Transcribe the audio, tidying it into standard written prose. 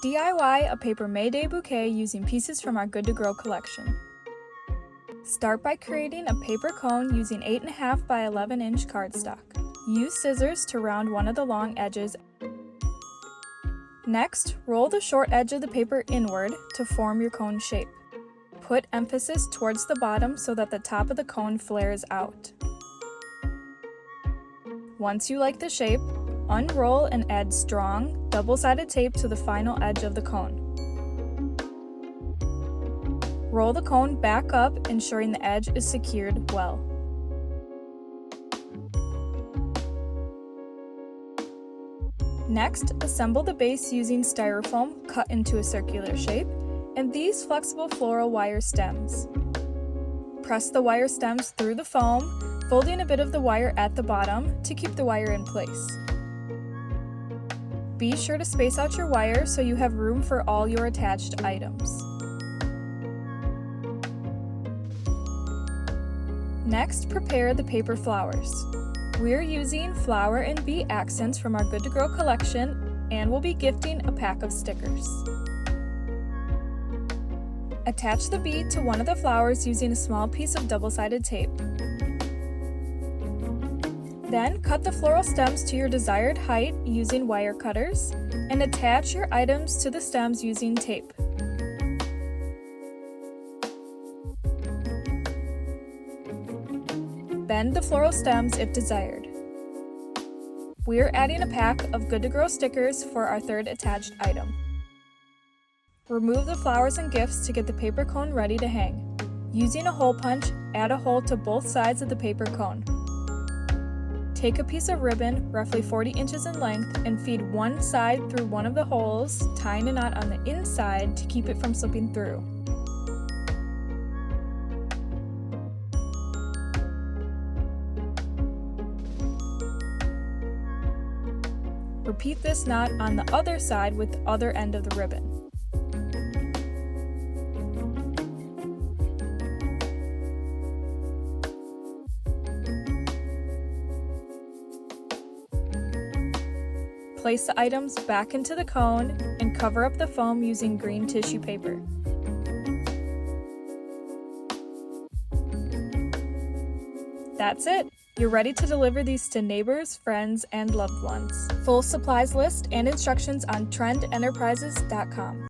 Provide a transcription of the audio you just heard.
DIY a Paper May Day Bouquet using pieces from our Good to Grow collection. Start by creating a paper cone using 8.5 by 11-inch cardstock. Use scissors to round one of the long edges. Next, roll the short edge of the paper inward to form your cone shape. Put emphasis towards the bottom so that the top of the cone flares out. Once you like the shape, unroll and add strong, double-sided tape to the final edge of the cone. Roll the cone back up, ensuring the edge is secured well. Next, assemble the base using styrofoam cut into a circular shape and these flexible floral wire stems. Press the wire stems through the foam, folding a bit of the wire at the bottom to keep the wire in place. Be sure to space out your wire so you have room for all your attached items. Next, prepare the paper flowers. We're using flower and bee accents from our Good to Grow collection and we'll be gifting a pack of stickers. Attach the bee to one of the flowers using a small piece of double-sided tape. Then cut the floral stems to your desired height using wire cutters and attach your items to the stems using tape. Bend the floral stems if desired. We are adding a pack of Good to Grow stickers for our third attached item. Remove the flowers and gifts to get the paper cone ready to hang. Using a hole punch, add a hole to both sides of the paper cone. Take a piece of ribbon, roughly 40 inches in length, and feed one side through one of the holes, tying a knot on the inside to keep it from slipping through. Repeat this knot on the other side with the other end of the ribbon. Place the items back into the cone and cover up the foam using green tissue paper. That's it! You're ready to deliver these to neighbors, friends, and loved ones. Full supplies list and instructions on trendenterprises.com.